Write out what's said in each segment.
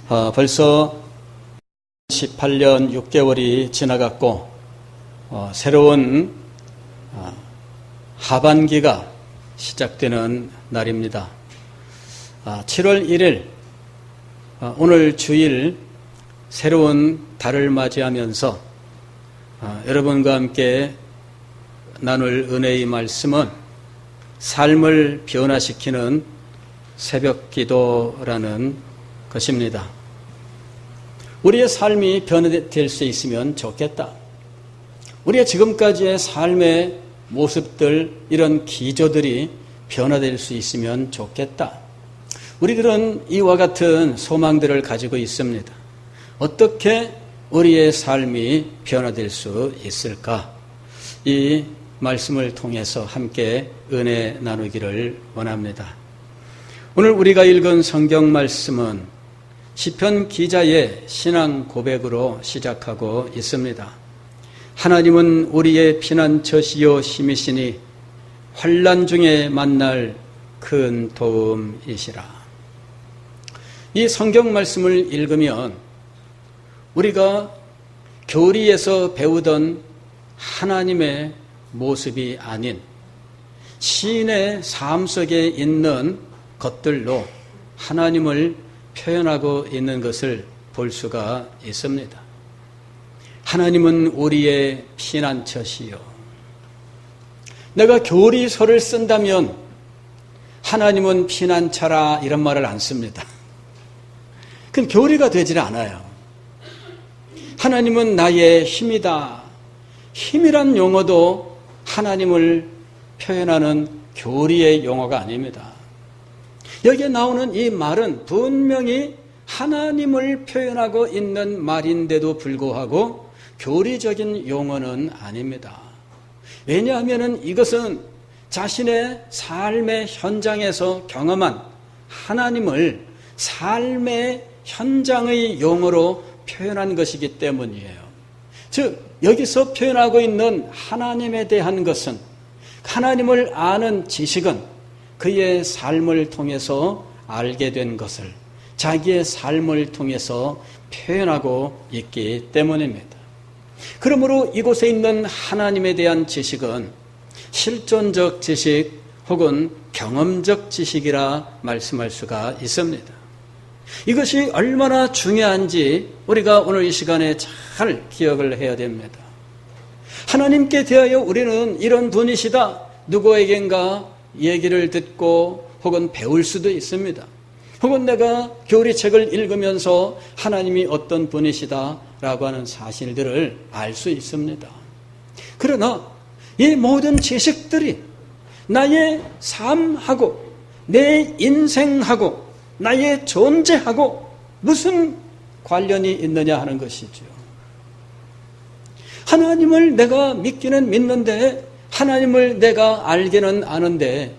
벌써 18년 6개월이 지나갔고 새로운 하반기가 시작되는 날입니다. 7월 1일 오늘 주일 새로운 달을 맞이하면서 여러분과 함께 나눌 은혜의 말씀은 삶을 변화시키는 새벽 기도라는 것입니다. 우리의 삶이 변화될 수 있으면 좋겠다. 우리의 지금까지의 삶의 모습들, 이런 기조들이 변화될 수 있으면 좋겠다. 우리들은 이와 같은 소망들을 가지고 있습니다. 어떻게 우리의 삶이 변화될 수 있을까? 이 말씀을 통해서 함께 은혜 나누기를 원합니다. 오늘 우리가 읽은 성경 말씀은 시편 기자의 신앙 고백으로 시작하고 있습니다. 하나님은 우리의 피난처시요 힘이시니 환난 중에 만날 큰 도움이시라. 이 성경 말씀을 읽으면 우리가 교리에서 배우던 하나님의 모습이 아닌 시인의 삶 속에 있는 것들로 하나님을 표현하고 있는 것을 볼 수가 있습니다. 하나님은 우리의 피난처시요. 내가 교리서를 쓴다면 하나님은 피난처라 이런 말을 안 씁니다. 그건 교리가 되질 않아요. 하나님은 나의 힘이다. 힘이란 용어도 하나님을 표현하는 교리의 용어가 아닙니다. 여기에 나오는 이 말은 분명히 하나님을 표현하고 있는 말인데도 불구하고 교리적인 용어는 아닙니다. 왜냐하면 이것은 자신의 삶의 현장에서 경험한 하나님을 삶의 현장의 용어로 표현한 것이기 때문이에요. 즉 여기서 표현하고 있는 하나님에 대한 것은, 하나님을 아는 지식은 그의 삶을 통해서 알게 된 것을 자기의 삶을 통해서 표현하고 있기 때문입니다. 그러므로 이곳에 있는 하나님에 대한 지식은 실존적 지식 혹은 경험적 지식이라 말씀할 수가 있습니다. 이것이 얼마나 중요한지 우리가 오늘 이 시간에 잘 기억을 해야 됩니다. 하나님께 대하여 우리는 이런 분이시다, 누구에겐가 얘기를 듣고 혹은 배울 수도 있습니다. 혹은 내가 교리책을 읽으면서 하나님이 어떤 분이시다라고 하는 사실들을 알 수 있습니다. 그러나 이 모든 지식들이 나의 삶하고 내 인생하고 나의 존재하고 무슨 관련이 있느냐 하는 것이죠. 하나님을 내가 믿기는 믿는데, 하나님을 내가 알기는 아는데,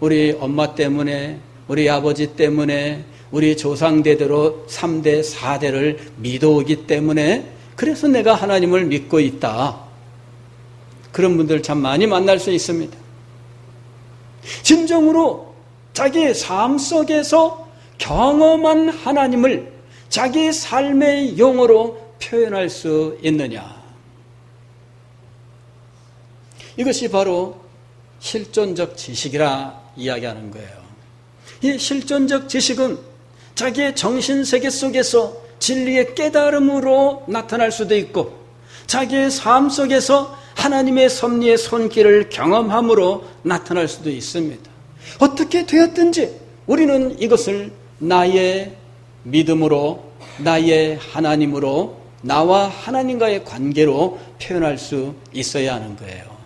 우리 엄마 때문에, 우리 아버지 때문에, 우리 조상대대로 3대, 4대를 믿어오기 때문에 그래서 내가 하나님을 믿고 있다. 그런 분들 참 많이 만날 수 있습니다. 진정으로 자기의 삶 속에서 경험한 하나님을 자기 삶의 용어로 표현할 수 있느냐? 이것이 바로 실존적 지식이라 이야기하는 거예요. 이 실존적 지식은 자기의 정신세계 속에서 진리의 깨달음으로 나타날 수도 있고, 자기의 삶 속에서 하나님의 섭리의 손길을 경험함으로 나타날 수도 있습니다. 어떻게 되었든지 우리는 이것을 나의 믿음으로, 나의 하나님으로, 나와 하나님과의 관계로 표현할 수 있어야 하는 거예요.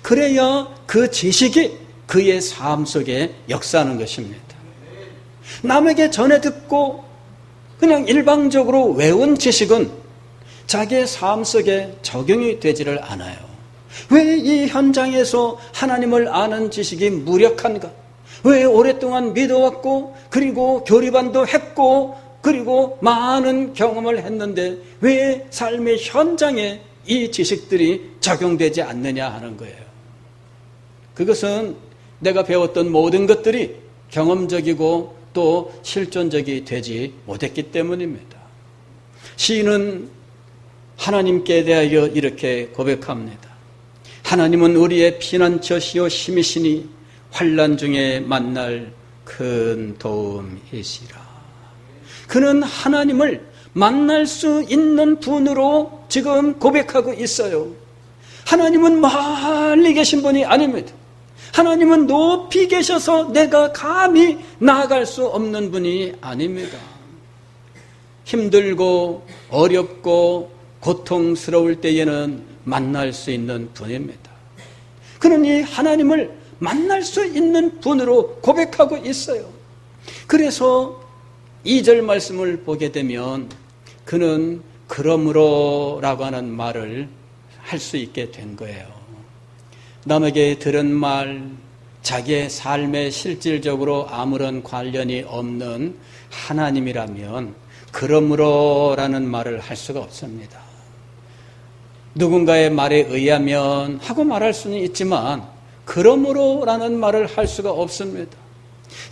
그래야 그 지식이 그의 삶 속에 역사하는 것입니다. 남에게 전해 듣고 그냥 일방적으로 외운 지식은 자기의 삶 속에 적용이 되지를 않아요. 왜 이 현장에서 하나님을 아는 지식이 무력한가? 왜 오랫동안 믿어왔고 그리고 교리반도 했고 그리고 많은 경험을 했는데 왜 삶의 현장에 이 지식들이 적용되지 않느냐 하는 거예요. 그것은 내가 배웠던 모든 것들이 경험적이고 또 실존적이 되지 못했기 때문입니다. 시인은 하나님께 대하여 이렇게 고백합니다. 하나님은 우리의 피난처시요 힘이시니 환난 중에 만날 큰 도움이시라. 그는 하나님을 만날 수 있는 분으로 지금 고백하고 있어요. 하나님은 멀리 계신 분이 아닙니다. 하나님은 높이 계셔서 내가 감히 나아갈 수 없는 분이 아닙니다. 힘들고 어렵고 고통스러울 때에는 만날 수 있는 분입니다. 그는 이 하나님을 만날 수 있는 분으로 고백하고 있어요. 그래서 2절 말씀을 보게 되면 그는 그러므로라고 하는 말을 할 수 있게 된 거예요. 남에게 들은 말, 자기의 삶에 실질적으로 아무런 관련이 없는 하나님이라면 그러므로라는 말을 할 수가 없습니다. 누군가의 말에 의하면 하고 말할 수는 있지만 그러므로라는 말을 할 수가 없습니다.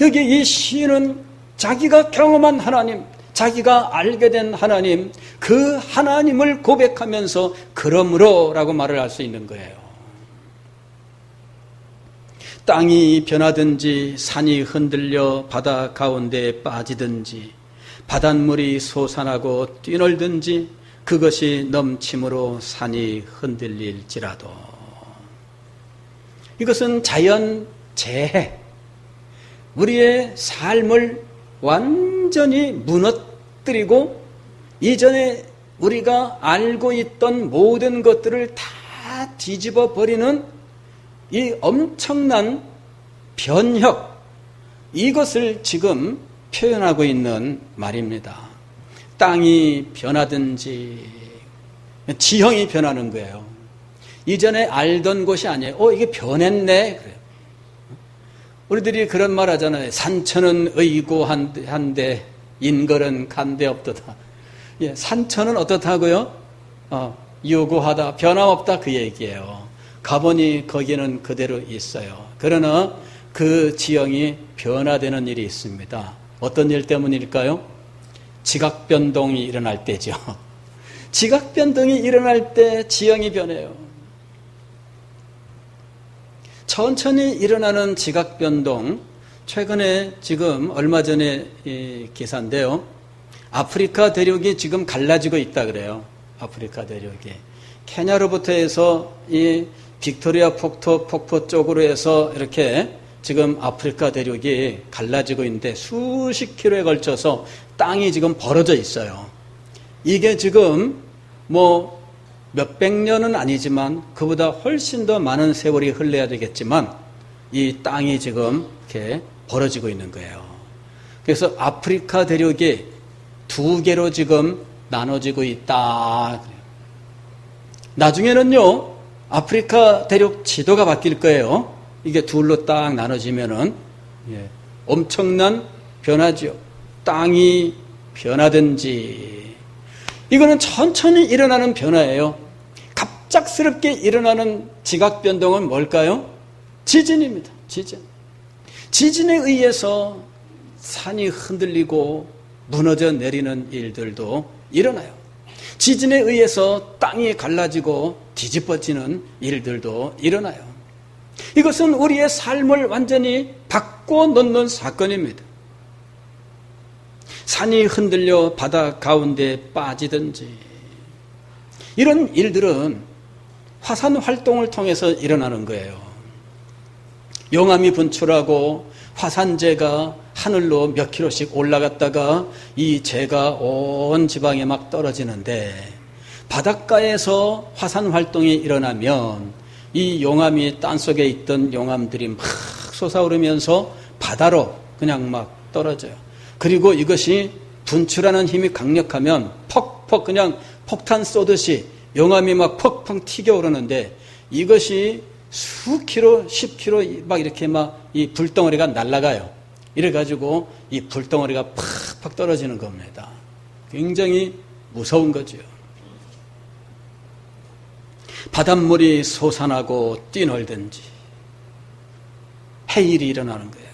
여기 이 시인은 자기가 경험한 하나님, 자기가 알게 된 하나님, 그 하나님을 고백하면서 그러므로라고 말을 할 수 있는 거예요. 땅이 변하든지 산이 흔들려 바다 가운데에 빠지든지 바닷물이 솟아나고 뛰놀든지 그것이 넘침으로 산이 흔들릴지라도 이것은 자연 재해, 우리의 삶을 완전히 무너뜨리고 이전에 우리가 알고 있던 모든 것들을 다 뒤집어 버리는 이 엄청난 변혁, 이것을 지금 표현하고 있는 말입니다. 땅이 변하든지 지형이 변하는 거예요. 이전에 알던 곳이 아니에요. 이게 변했네. 그래요. 우리들이 그런 말 하잖아요. 산천은 의고한데 인걸은 간데 없도다. 예, 산천은 어떻다고요? 유구하다, 변함없다 그 얘기예요. 가보니 거기는 그대로 있어요. 그러나 그 지형이 변화되는 일이 있습니다. 어떤 일 때문일까요? 지각변동이 일어날 때죠. 지각변동이 일어날 때 지형이 변해요. 천천히 일어나는 지각변동, 최근에 지금 얼마 전에 기사인데요. 아프리카 대륙이 지금 갈라지고 있다 그래요. 아프리카 대륙이. 케냐로부터 해서 이 빅토리아 폭포 쪽으로 해서 이렇게 지금 아프리카 대륙이 갈라지고 있는데 수십 킬로에 걸쳐서 땅이 지금 벌어져 있어요. 이게 지금 뭐 몇백 년은 아니지만 그보다 훨씬 더 많은 세월이 흘러야 되겠지만 이 땅이 지금 이렇게 벌어지고 있는 거예요. 그래서 아프리카 대륙이 두 개로 지금 나눠지고 있다. 나중에는요, 아프리카 대륙 지도가 바뀔 거예요. 이게 둘로 딱 나눠지면은, 엄청난 변화죠. 땅이 변하든지. 이거는 천천히 일어나는 변화예요. 갑작스럽게 일어나는 지각변동은 뭘까요? 지진입니다. 지진. 지진에 의해서 산이 흔들리고 무너져 내리는 일들도 일어나요. 지진에 의해서 땅이 갈라지고 뒤집어지는 일들도 일어나요. 이것은 우리의 삶을 완전히 바꿔놓는 사건입니다. 산이 흔들려 바다 가운데 빠지든지 이런 일들은 화산 활동을 통해서 일어나는 거예요. 용암이 분출하고 화산재가 하늘로 몇 킬로씩 올라갔다가 이 재가 온 지방에 막 떨어지는데 바닷가에서 화산 활동이 일어나면 이 용암이 땅속에 있던 용암들이 막 솟아오르면서 바다로 그냥 막 떨어져요. 그리고 이것이 분출하는 힘이 강력하면 퍽퍽 그냥 폭탄 쏘듯이 용암이 막 퍽퍽 튀겨오르는데 이것이 수 킬로, 10킬로 막 이렇게 막 이 불덩어리가 날아가요. 이래가지고 이 불덩어리가 팍팍 떨어지는 겁니다. 굉장히 무서운 거죠. 바닷물이 솟아나고 뛰놀든지 해일이 일어나는 거예요.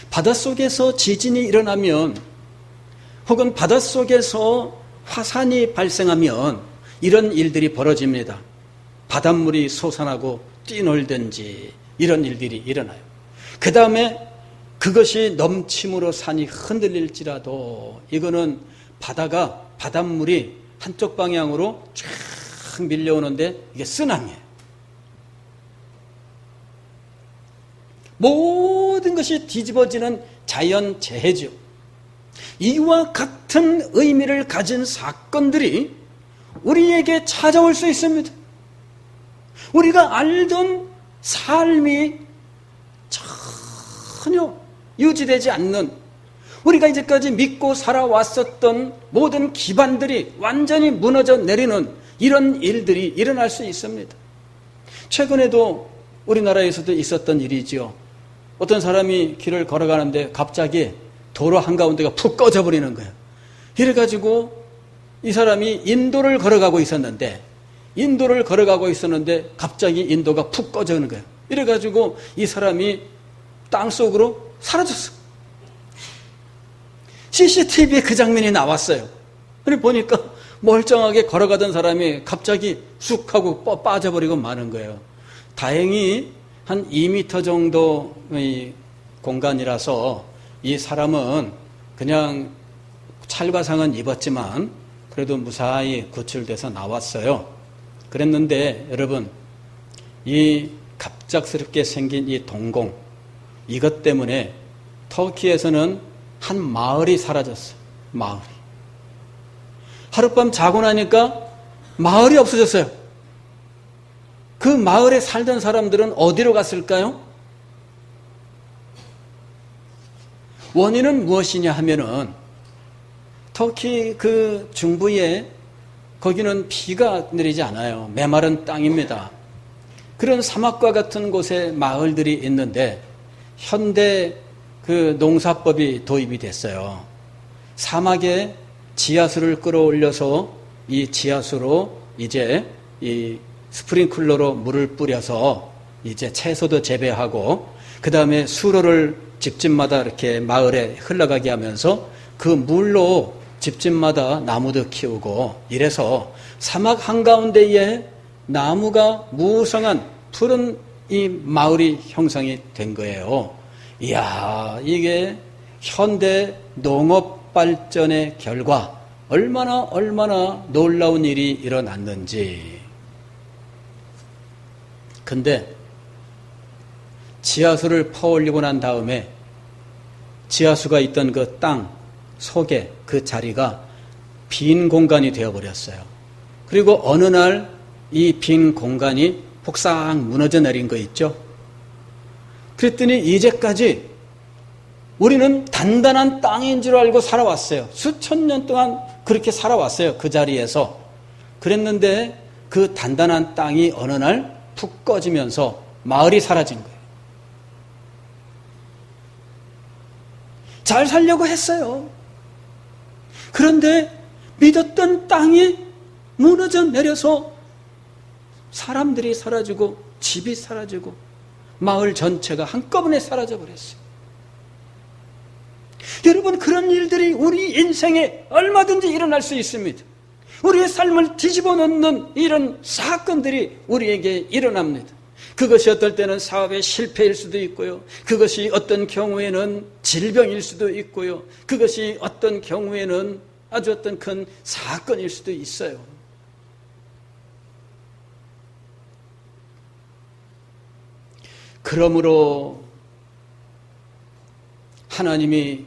바닷속에서 지진이 일어나면 혹은 바닷속에서 화산이 발생하면 이런 일들이 벌어집니다. 바닷물이 솟아나고 뛰놀든지 이런 일들이 일어나요. 그 다음에 그것이 넘침으로 산이 흔들릴지라도 이거는 바닷물이 한쪽 방향으로 쫙 밀려오는데 이게 쓰나미예요. 모든 것이 뒤집어지는 자연재해죠. 이와 같은 의미를 가진 사건들이 우리에게 찾아올 수 있습니다. 우리가 알던 삶이 전혀 유지되지 않는, 우리가 이제까지 믿고 살아왔었던 모든 기반들이 완전히 무너져 내리는 이런 일들이 일어날 수 있습니다. 최근에도 우리나라에서도 있었던 일이죠. 어떤 사람이 길을 걸어가는데 갑자기 도로 한가운데가 푹 꺼져버리는 거예요. 이래가지고 이 사람이 인도를 걸어가고 있었는데 갑자기 인도가 푹 꺼져는 거예요. 이래가지고 이 사람이 땅속으로 사라졌어. CCTV에 그 장면이 나왔어요. 그래 보니까 멀쩡하게 걸어가던 사람이 갑자기 쑥 하고 빠져버리고 마는 거예요. 다행히 한 2m 정도의 공간이라서 이 사람은 그냥 찰과상은 입었지만 그래도 무사히 구출돼서 나왔어요. 그랬는데 여러분, 이 갑작스럽게 생긴 이 동공, 이것 때문에 터키에서는 한 마을이 사라졌어요. 마을이. 하룻밤 자고 나니까 마을이 없어졌어요. 그 마을에 살던 사람들은 어디로 갔을까요? 원인은 무엇이냐 하면은 터키 그 중부에 거기는 비가 내리지 않아요. 메마른 땅입니다. 그런 사막과 같은 곳에 마을들이 있는데 현대 그 농사법이 도입이 됐어요. 사막에 지하수를 끌어올려서 이 지하수로 이제 이 스프링클러로 물을 뿌려서 이제 채소도 재배하고 그 다음에 수로를 집집마다 이렇게 마을에 흘러가게 하면서 그 물로 집집마다 나무도 키우고 이래서 사막 한가운데에 나무가 무성한 푸른 이 마을이 형성이 된 거예요. 이야, 이게 현대 농업 발전의 결과 얼마나 놀라운 일이 일어났는지. 근데 지하수를 퍼올리고 난 다음에 지하수가 있던 그 땅 속에 그 자리가 빈 공간이 되어버렸어요. 그리고 어느 날 이 빈 공간이 폭삭 무너져 내린 거 있죠. 그랬더니 이제까지 우리는 단단한 땅인 줄 알고 살아왔어요. 수천 년 동안 그렇게 살아왔어요. 그 자리에서. 그랬는데 그 단단한 땅이 어느 날 푹 꺼지면서 마을이 사라진 거예요. 잘 살려고 했어요. 그런데 믿었던 땅이 무너져 내려서 사람들이 사라지고 집이 사라지고 마을 전체가 한꺼번에 사라져 버렸어요. 여러분, 그런 일들이 우리 인생에 얼마든지 일어날 수 있습니다. 우리의 삶을 뒤집어 놓는 이런 사건들이 우리에게 일어납니다. 그것이 어떨 때는 사업의 실패일 수도 있고요. 그것이 어떤 경우에는 질병일 수도 있고요. 그것이 어떤 경우에는 아주 어떤 큰 사건일 수도 있어요. 그러므로 하나님이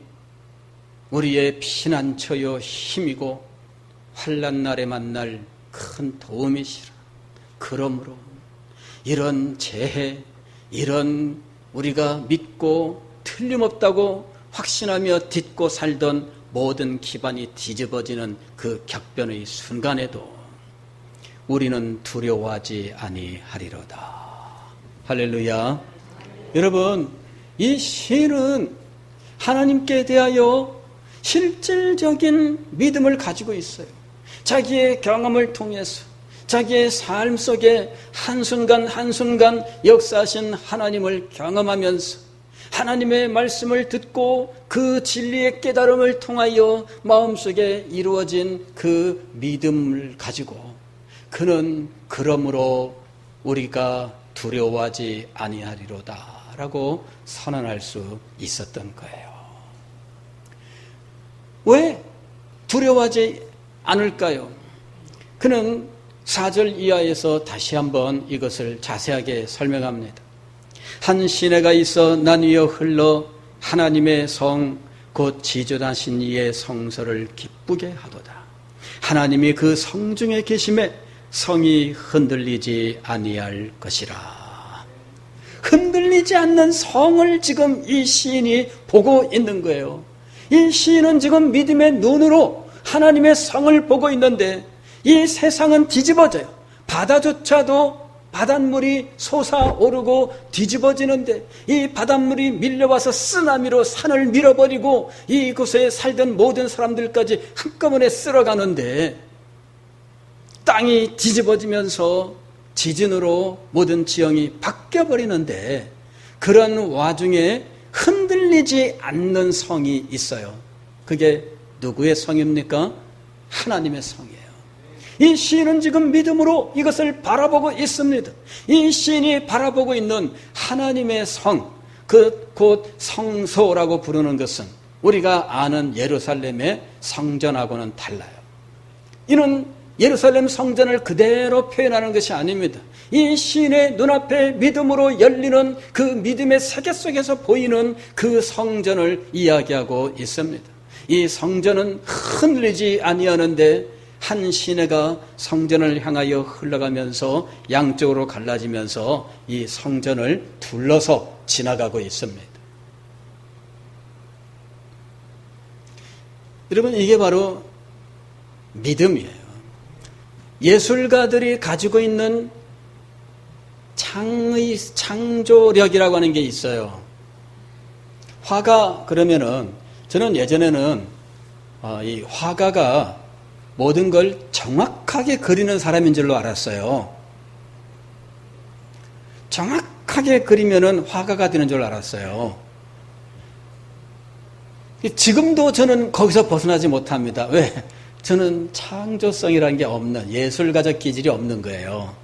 우리의 피난처요 힘이고 환난 날에 만날 큰 도움이시라. 그러므로 이런 재해, 이런 우리가 믿고 틀림없다고 확신하며 딛고 살던 모든 기반이 뒤집어지는 그 격변의 순간에도 우리는 두려워하지 아니하리로다. 할렐루야. 여러분, 이 시는 하나님께 대하여 실질적인 믿음을 가지고 있어요. 자기의 경험을 통해서 자기의 삶 속에 한순간 한순간 역사하신 하나님을 경험하면서 하나님의 말씀을 듣고 그 진리의 깨달음을 통하여 마음속에 이루어진 그 믿음을 가지고 그는 그러므로 우리가 두려워하지 아니하리로다 라고 선언할 수 있었던 거예요. 왜 두려워하지 않을까요? 그는 4절 이하에서 다시 한번 이것을 자세하게 설명합니다. 한 시내가 있어 난 위에 흘러 하나님의 성 곧 지존하신 이의 성소를 기쁘게 하도다. 하나님이 그 성 중에 계심에 성이 흔들리지 아니할 것이라. 흔들리지 않는 성을 지금 이 시인이 보고 있는 거예요. 이 시인은 지금 믿음의 눈으로 하나님의 성을 보고 있는데 이 세상은 뒤집어져요. 바다조차도 바닷물이 솟아오르고 뒤집어지는데 이 바닷물이 밀려와서 쓰나미로 산을 밀어버리고 이곳에 살던 모든 사람들까지 한꺼번에 쓸어가는데 땅이 뒤집어지면서 지진으로 모든 지형이 바뀌어버리는데 그런 와중에 흔들리지 않는 성이 있어요. 그게 누구의 성입니까? 하나님의 성이에요. 이 시인은 지금 믿음으로 이것을 바라보고 있습니다. 이 시인이 바라보고 있는 하나님의 성, 곧 성소라고 부르는 것은 우리가 아는 예루살렘의 성전하고는 달라요. 이는 예루살렘 성전을 그대로 표현하는 것이 아닙니다. 이 시인의 눈앞에 믿음으로 열리는 그 믿음의 세계 속에서 보이는 그 성전을 이야기하고 있습니다. 이 성전은 흔들리지 아니하는데 한 시내가 성전을 향하여 흘러가면서 양쪽으로 갈라지면서 이 성전을 둘러서 지나가고 있습니다. 여러분, 이게 바로 믿음이에요. 예술가들이 가지고 있는 창조력이라고 하는 게 있어요. 화가 그러면은 저는 예전에는 이 화가가 모든 걸 정확하게 그리는 사람인 줄로 알았어요. 정확하게 그리면은 화가가 되는 줄 알았어요. 지금도 저는 거기서 벗어나지 못합니다. 왜? 저는 창조성이라는 게 없는, 예술가적 기질이 없는 거예요.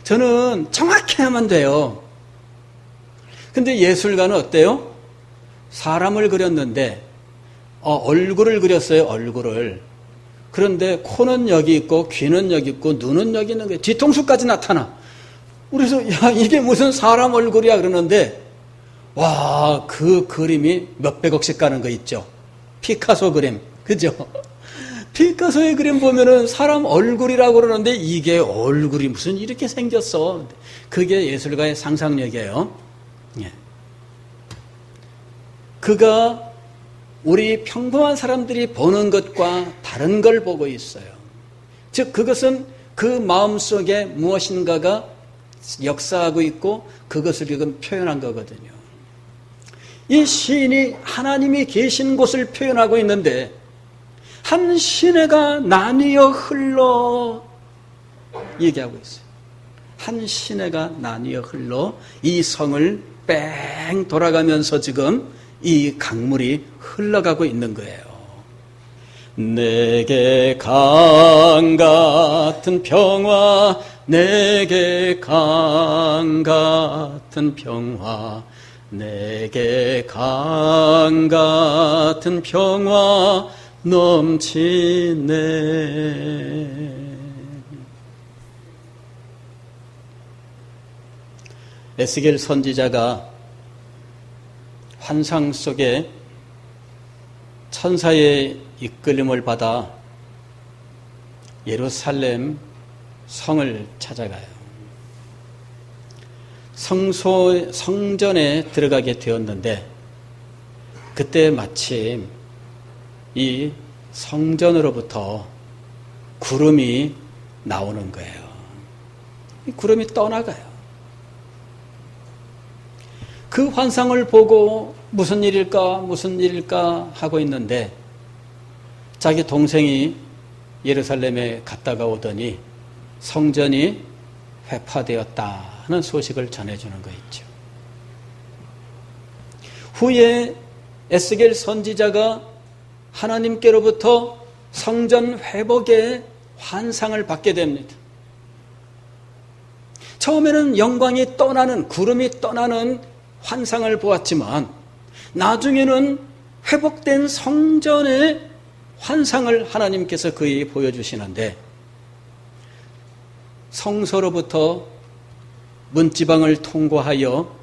저는 정확히 하면 돼요. 근데 예술가는 어때요? 사람을 그렸는데 얼굴을 그렸어요. 얼굴을. 그런데 코는 여기 있고 귀는 여기 있고 눈은 여기 있는 거예요. 뒤통수까지 나타나. 그래서 야, 이게 무슨 사람 얼굴이야 그러는데 와, 그 그림이 몇백억씩 가는 거 있죠. 피카소 그림. 그죠? 피카소의 그림 보면은 사람 얼굴이라고 그러는데 이게 얼굴이 무슨 이렇게 생겼어. 그게 예술가의 상상력이에요. 예. 그가 우리 평범한 사람들이 보는 것과 다른 걸 보고 있어요. 즉 그것은 그 마음속에 무엇인가가 역사하고 있고 그것을 지금 표현한 거거든요. 이 시인이 하나님이 계신 곳을 표현하고 있는데 한 시내가 나뉘어 흘러 얘기하고 있어요. 한 시내가 나뉘어 흘러 이 성을 뺑 돌아가면서 지금 이 강물이 흘러가고 있는 거예요. 내게 강 같은 평화, 내게 강 같은 평화, 내게 강 같은 평화 넘치네. 에스겔 선지자가 환상 속에 천사의 이끌림을 받아 예루살렘 성을 찾아가요. 성전에 들어가게 되었는데 그때 마침 이 성전으로부터 구름이 나오는 거예요. 이 구름이 떠나가요. 그 환상을 보고 무슨 일일까 하고 있는데 자기 동생이 예루살렘에 갔다가 오더니 성전이 회파되었다는 소식을 전해주는 거 있죠. 후에 에스겔 선지자가 하나님께로부터 성전 회복의 환상을 받게 됩니다. 처음에는 영광이 떠나는, 구름이 떠나는 환상을 보았지만 나중에는 회복된 성전의 환상을 하나님께서 그에게 보여주시는데, 성소로부터 문지방을 통과하여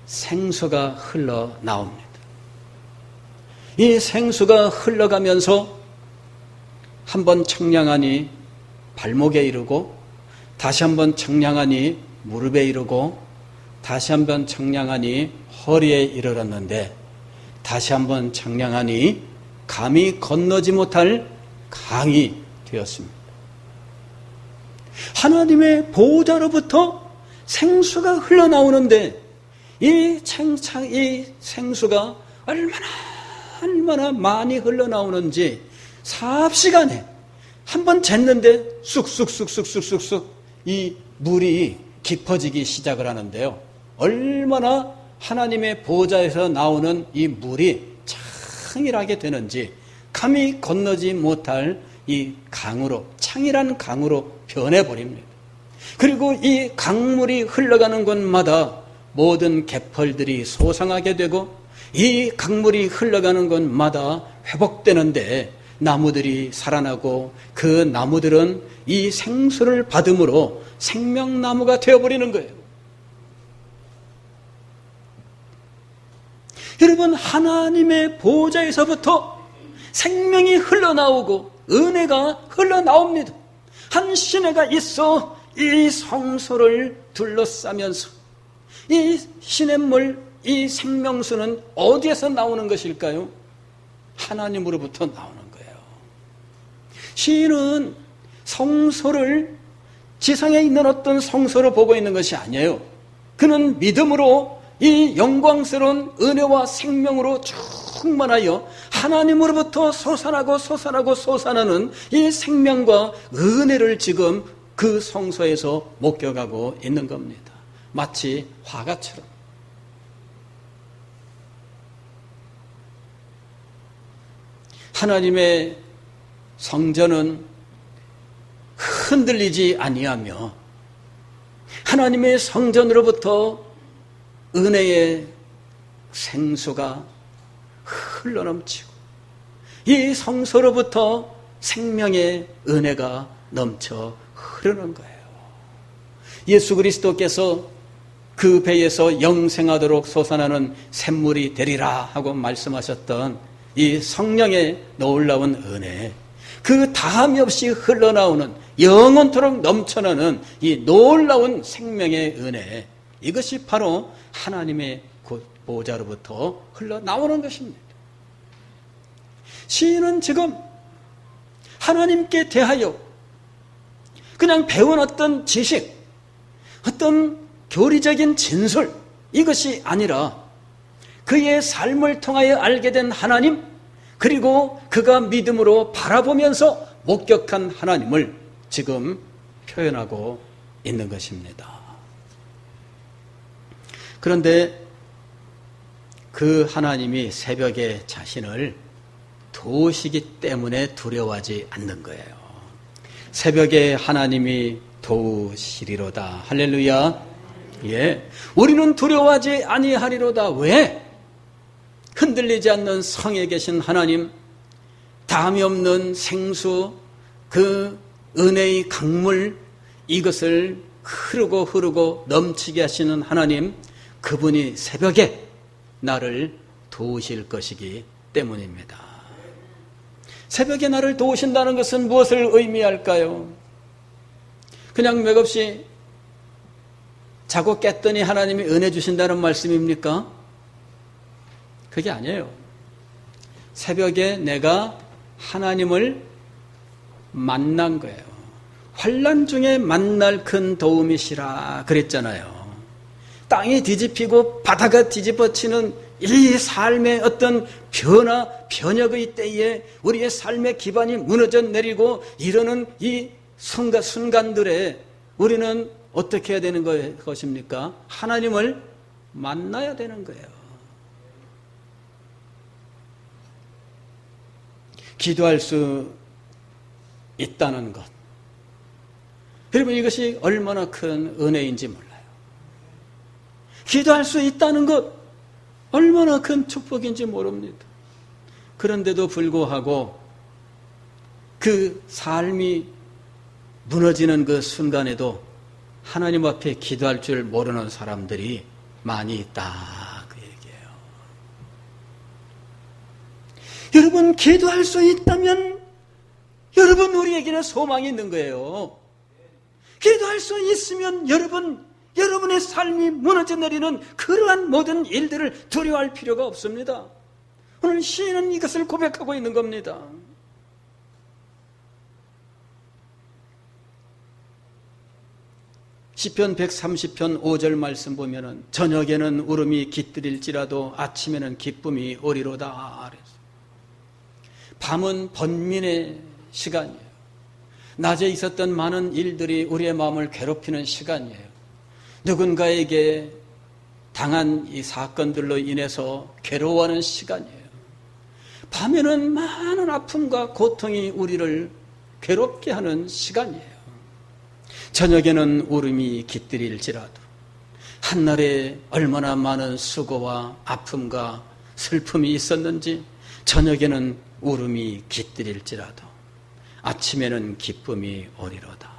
생수가 흘러나옵니다. 이 생수가 흘러가면서 한번 청량하니 발목에 이르고, 다시 한번 청량하니 무릎에 이르고, 다시 한번 청량하니 허리에 이르렀는데, 다시 한번 청량하니 감히 건너지 못할 강이 되었습니다. 하나님의 보호자로부터 생수가 흘러나오는데, 이 생수가 얼마나 많이 흘러나오는지 삽시간에 한번 쟀는데 쑥쑥쑥쑥쑥쑥 이 물이 깊어지기 시작을 하는데요. 얼마나 하나님의 보호자에서 나오는 이 물이 창일하게 되는지 감히 건너지 못할 이 강으로, 창일한 강으로 변해버립니다. 그리고 이 강물이 흘러가는 곳마다 모든 갯벌들이 솟아나게 되고, 이 강물이 흘러가는 곳마다 회복되는데 나무들이 살아나고, 그 나무들은 이 생수를 받음으로 생명나무가 되어버리는 거예요. 여러분, 하나님의 보호자에서부터 생명이 흘러나오고 은혜가 흘러나옵니다. 한 시내가 있어 이 성소를 둘러싸면서 이 시냇물, 이 생명수는 어디에서 나오는 것일까요? 하나님으로부터 나오는 거예요. 시인은 성소를 지상에 있는 어떤 성소로 보고 있는 것이 아니에요. 그는 믿음으로 이 영광스러운 은혜와 생명으로 충만하여 하나님으로부터 솟아나는 이 생명과 은혜를 지금 그 성소에서 목격하고 있는 겁니다. 마치 화가처럼. 하나님의 성전은 흔들리지 아니하며 하나님의 성전으로부터 은혜의 생수가 흘러넘치고 이 성소로부터 생명의 은혜가 넘쳐 흐르는 거예요. 예수 그리스도께서 그 배에서 영생하도록 솟아나는 샘물이 되리라 하고 말씀하셨던 이 성령의 놀라운 은혜, 그 다함이 없이 흘러나오는 영원토록 넘쳐나는 이 놀라운 생명의 은혜, 이것이 바로 하나님의 보호자로부터 흘러나오는 것입니다. 시인은 지금 하나님께 대하여 그냥 배운 어떤 지식, 어떤 교리적인 진술, 이것이 아니라 그의 삶을 통하여 알게 된 하나님, 그리고 그가 믿음으로 바라보면서 목격한 하나님을 지금 표현하고 있는 것입니다. 그런데 그 하나님이 새벽에 자신을 도우시기 때문에 두려워하지 않는 거예요. 새벽에 하나님이 도우시리로다. 할렐루야. 예. 우리는 두려워하지 아니하리로다. 왜? 흔들리지 않는 성에 계신 하나님, 다함이 없는 생수, 그 은혜의 강물, 이것을 흐르고 넘치게 하시는 하나님, 그분이 새벽에 나를 도우실 것이기 때문입니다. 새벽에 나를 도우신다는 것은 무엇을 의미할까요? 그냥 맥없이 자고 깼더니 하나님이 은혜 주신다는 말씀입니까? 그게 아니에요. 새벽에 내가 하나님을 만난 거예요. 환난 중에 만날 큰 도움이시라 그랬잖아요. 땅이 뒤집히고 바다가 뒤집어치는 이 삶의 어떤 변혁의 때에 우리의 삶의 기반이 무너져 내리고 이러는 이 순간들에 우리는 어떻게 해야 되는 것입니까? 하나님을 만나야 되는 거예요. 기도할 수 있다는 것. 여러분, 이것이 얼마나 큰 은혜인지 몰라요. 기도할 수 있다는 것, 얼마나 큰 축복인지 모릅니다. 그런데도 불구하고 그 삶이 무너지는 그 순간에도 하나님 앞에 기도할 줄 모르는 사람들이 많이 있다, 그 얘기예요. 여러분, 기도할 수 있다면 여러분, 우리에게는 소망이 있는 거예요. 기도할 수 있으면 여러분의 삶이 무너져 내리는 그러한 모든 일들을 두려워할 필요가 없습니다. 오늘 시인은 이것을 고백하고 있는 겁니다. 시편 130편 5절 말씀 보면은 저녁에는 울음이 깃들일지라도 아침에는 기쁨이 오리로다. 밤은 번민의 시간이에요. 낮에 있었던 많은 일들이 우리의 마음을 괴롭히는 시간이에요. 누군가에게 당한 이 사건들로 인해서 괴로워하는 시간이에요. 밤에는 많은 아픔과 고통이 우리를 괴롭게 하는 시간이에요. 저녁에는 울음이 깃들일지라도 한날에 얼마나 많은 수고와 아픔과 슬픔이 있었는지 저녁에는 울음이 깃들일지라도 아침에는 기쁨이 오리로다.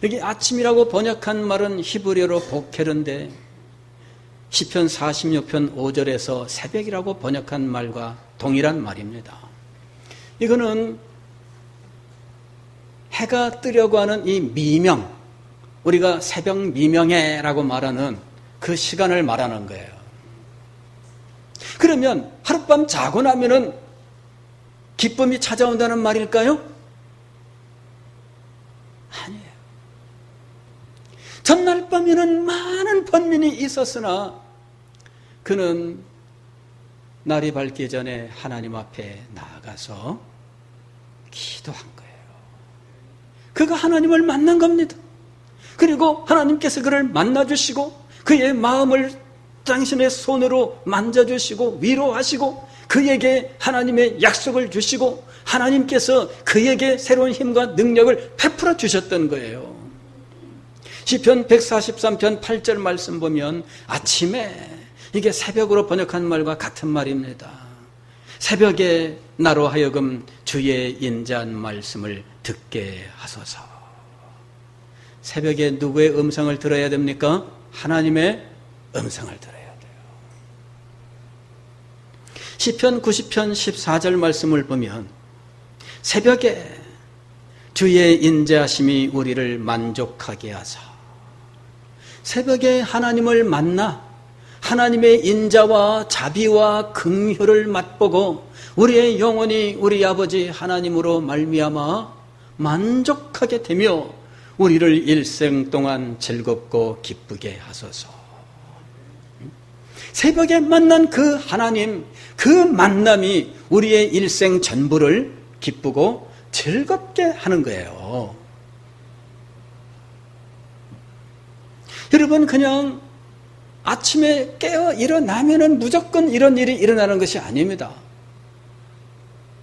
여기 아침이라고 번역한 말은 히브리어로 보케르인데 시편 46편 5절에서 새벽이라고 번역한 말과 동일한 말입니다. 이거는 해가 뜨려고 하는 이 미명, 우리가 새벽 미명해라고 말하는 그 시간을 말하는 거예요. 그러면 하룻밤 자고 나면은 기쁨이 찾아온다는 말일까요? 아니에요. 전날 밤에는 많은 번민이 있었으나 그는 날이 밝기 전에 하나님 앞에 나아가서 기도한 거예요. 그가 하나님을 만난 겁니다. 그리고 하나님께서 그를 만나주시고 그의 마음을 당신의 손으로 만져주시고 위로하시고 그에게 하나님의 약속을 주시고 하나님께서 그에게 새로운 힘과 능력을 베풀어 주셨던 거예요. 시편 143편 8절 말씀 보면 아침에, 이게 새벽으로 번역한 말과 같은 말입니다. 새벽에 나로 하여금 주의 인자한 말씀을 듣게 하소서. 새벽에 누구의 음성을 들어야 됩니까? 하나님의 음성을 들어야 돼요. 시편 90편 14절 말씀을 보면 새벽에 주의 인자하심이 우리를 만족하게 하사, 새벽에 하나님을 만나 하나님의 인자와 자비와 긍휼을 맛보고 우리의 영혼이 우리 아버지 하나님으로 말미암아 만족하게 되며 우리를 일생 동안 즐겁고 기쁘게 하소서. 새벽에 만난 그 하나님, 그 만남이 우리의 일생 전부를 기쁘고 즐겁게 하는 거예요. 여러분, 그냥 아침에 깨어 일어나면은 무조건 이런 일이 일어나는 것이 아닙니다.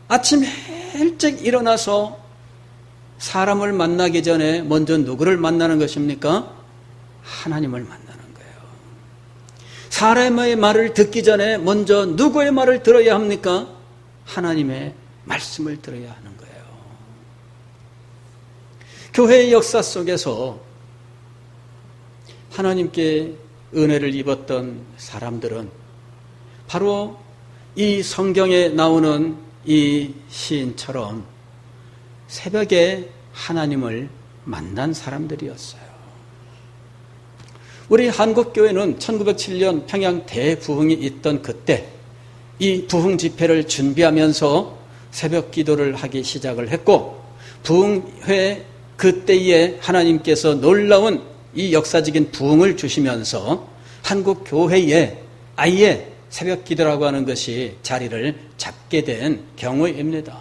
아침 일찍 일어나서 사람을 만나기 전에 먼저 누구를 만나는 것입니까? 하나님을 만나는 거예요. 사람의 말을 듣기 전에 먼저 누구의 말을 들어야 합니까? 하나님의 말씀을 들어야 하는 거예요. 교회의 역사 속에서 하나님께 은혜를 입었던 사람들은 바로 이 성경에 나오는 이 시인처럼 새벽에 하나님을 만난 사람들이었어요. 우리 한국교회는 1907년 평양 대부흥이 있던 그때 이 부흥 집회를 준비하면서 새벽 기도를 하기 시작을 했고, 부흥회 그때에 하나님께서 놀라운 이 역사적인 부흥을 주시면서 한국 교회에 아예 새벽 기도라고 하는 것이 자리를 잡게 된 경우입니다.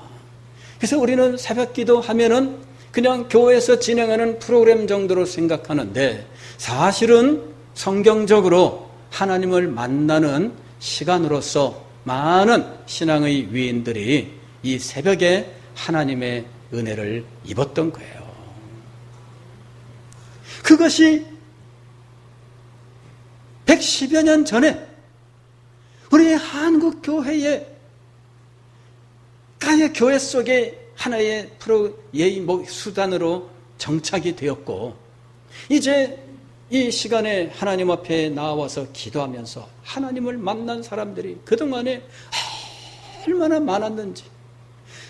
그래서 우리는 새벽 기도 하면은 그냥 교회에서 진행하는 프로그램 정도로 생각하는데 사실은 성경적으로 하나님을 만나는 시간으로서 많은 신앙의 위인들이 이 새벽에 하나님의 은혜를 입었던 거예요. 그것이 110여 년 전에 우리 한국 교회의 교회 속에 하나의 수단으로 정착이 되었고, 이제 이 시간에 하나님 앞에 나와서 기도하면서 하나님을 만난 사람들이 그동안에 얼마나 많았는지,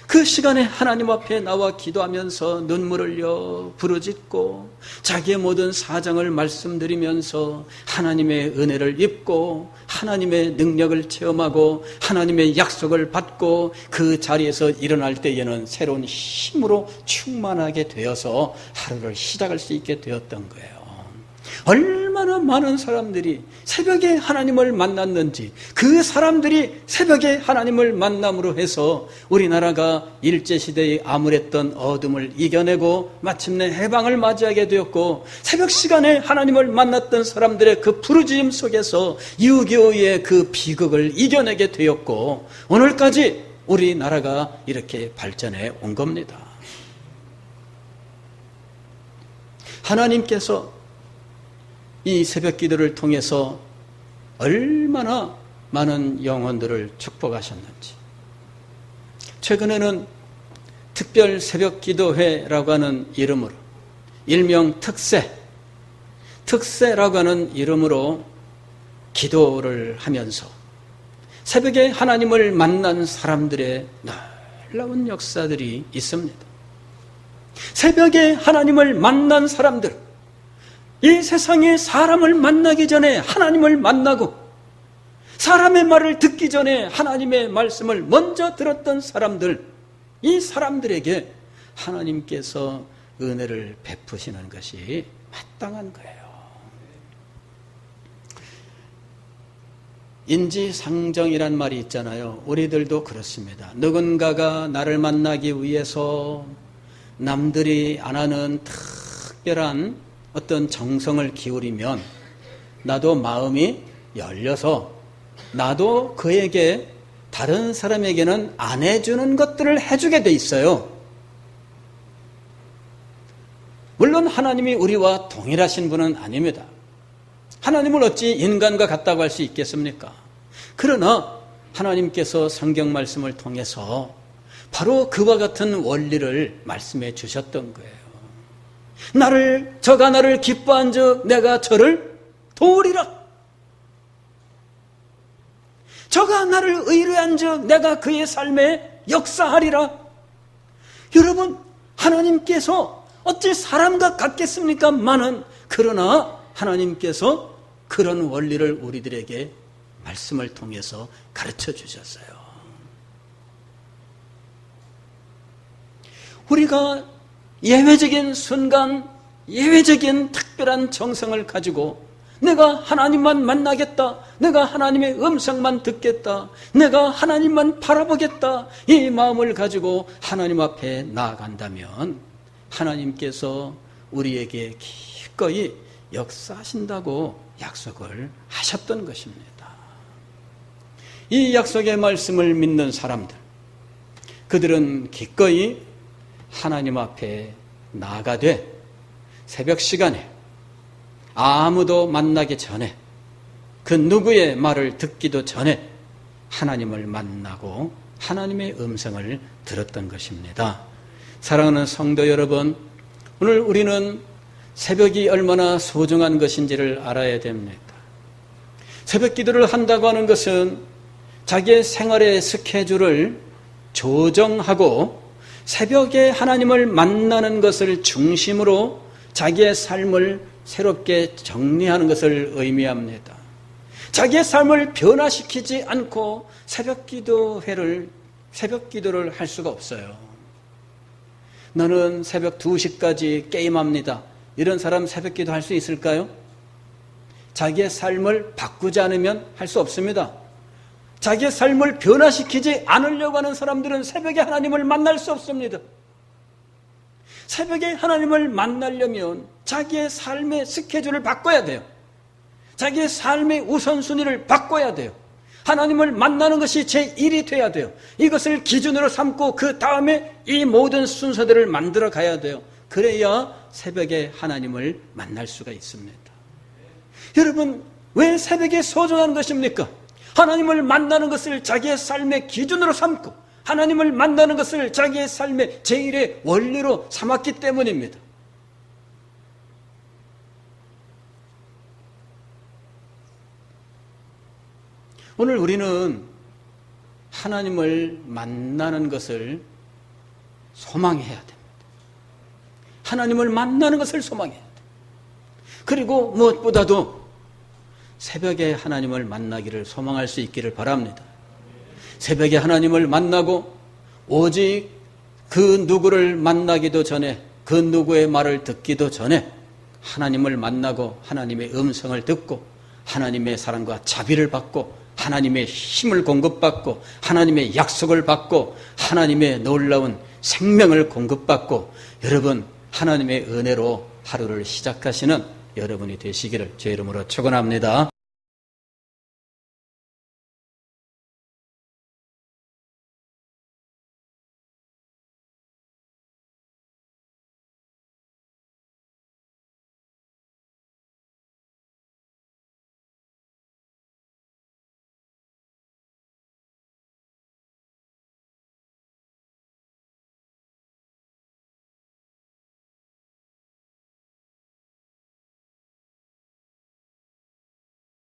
그 시간에 하나님 앞에 나와 기도하면서 눈물을 흘려 부르짖고 자기의 모든 사정을 말씀드리면서 하나님의 은혜를 입고 하나님의 능력을 체험하고 하나님의 약속을 받고 그 자리에서 일어날 때에는 새로운 힘으로 충만하게 되어서 하루를 시작할 수 있게 되었던 거예요. 얼마나 많은 사람들이 새벽에 하나님을 만났는지, 그 사람들이 새벽에 하나님을 만남으로 해서 우리나라가 일제시대에 암울했던 어둠을 이겨내고 마침내 해방을 맞이하게 되었고, 새벽 시간에 하나님을 만났던 사람들의 그 부르짖음 속에서 6.25의 그 비극을 이겨내게 되었고, 오늘까지 우리나라가 이렇게 발전해 온 겁니다. 하나님께서 이 새벽 기도를 통해서 얼마나 많은 영혼들을 축복하셨는지. 최근에는 특별 새벽 기도회라고 하는 이름으로, 일명 특세라고 하는 이름으로 기도를 하면서 새벽에 하나님을 만난 사람들의 놀라운 역사들이 있습니다. 새벽에 하나님을 만난 사람들, 이 세상에 사람을 만나기 전에 하나님을 만나고 사람의 말을 듣기 전에 하나님의 말씀을 먼저 들었던 사람들, 이 사람들에게 하나님께서 은혜를 베푸시는 것이 마땅한 거예요. 인지상정이란 말이 있잖아요. 우리들도 그렇습니다. 누군가가 나를 만나기 위해서 남들이 안 하는 특별한 어떤 정성을 기울이면 나도 마음이 열려서 나도 그에게, 다른 사람에게는 안 해주는 것들을 해주게 돼 있어요. 물론 하나님이 우리와 동일하신 분은 아닙니다. 하나님을 어찌 인간과 같다고 할 수 있겠습니까? 그러나 하나님께서 성경 말씀을 통해서 바로 그와 같은 원리를 말씀해 주셨던 거예요. 저가 나를 기뻐한 즉 내가 저를 도우리라. 저가 나를 의뢰한 즉 내가 그의 삶에 역사하리라. 여러분, 하나님께서 어찌 사람과 같겠습니까? 그러나 하나님께서 그런 원리를 우리들에게 말씀을 통해서 가르쳐 주셨어요. 우리가 예외적인 순간, 예외적인 특별한 정성을 가지고 내가 하나님만 만나겠다, 내가 하나님의 음성만 듣겠다, 내가 하나님만 바라보겠다, 이 마음을 가지고 하나님 앞에 나아간다면 하나님께서 우리에게 기꺼이 역사하신다고 약속을 하셨던 것입니다. 이 약속의 말씀을 믿는 사람들, 그들은 기꺼이 하나님 앞에 나아가되 새벽 시간에 아무도 만나기 전에, 그 누구의 말을 듣기도 전에 하나님을 만나고 하나님의 음성을 들었던 것입니다. 사랑하는 성도 여러분, 오늘 우리는 새벽이 얼마나 소중한 것인지를 알아야 됩니다. 새벽 기도를 한다고 하는 것은 자기의 생활의 스케줄을 조정하고 새벽에 하나님을 만나는 것을 중심으로 자기의 삶을 새롭게 정리하는 것을 의미합니다. 자기의 삶을 변화시키지 않고 새벽 기도를 할 수가 없어요. 너는 새벽 2시까지 게임합니다. 이런 사람 새벽 기도 할 수 있을까요? 자기의 삶을 바꾸지 않으면 할 수 없습니다. 자기의 삶을 변화시키지 않으려고 하는 사람들은 새벽에 하나님을 만날 수 없습니다. 새벽에 하나님을 만나려면 자기의 삶의 스케줄을 바꿔야 돼요. 자기의 삶의 우선순위를 바꿔야 돼요. 하나님을 만나는 것이 제 일이 돼야 돼요. 이것을 기준으로 삼고 그 다음에 이 모든 순서들을 만들어 가야 돼요. 그래야 새벽에 하나님을 만날 수가 있습니다. 여러분, 왜 새벽에 소중한 것입니까? 하나님을 만나는 것을 자기의 삶의 기준으로 삼고 하나님을 만나는 것을 자기의 삶의 제1의 원리로 삼았기 때문입니다. 오늘 우리는 하나님을 만나는 것을 소망해야 됩니다. 하나님을 만나는 것을 소망해야 돼요. 그리고 무엇보다도 새벽에 하나님을 만나기를 소망할 수 있기를 바랍니다. 새벽에 하나님을 만나고 오직 그 누구를 만나기도 전에 그 누구의 말을 듣기도 전에 하나님을 만나고 하나님의 음성을 듣고 하나님의 사랑과 자비를 받고 하나님의 힘을 공급받고 하나님의 약속을 받고 하나님의 놀라운 생명을 공급받고 여러분 하나님의 은혜로 하루를 시작하시는 여러분이 되시기를 주의 이름으로 축원합니다.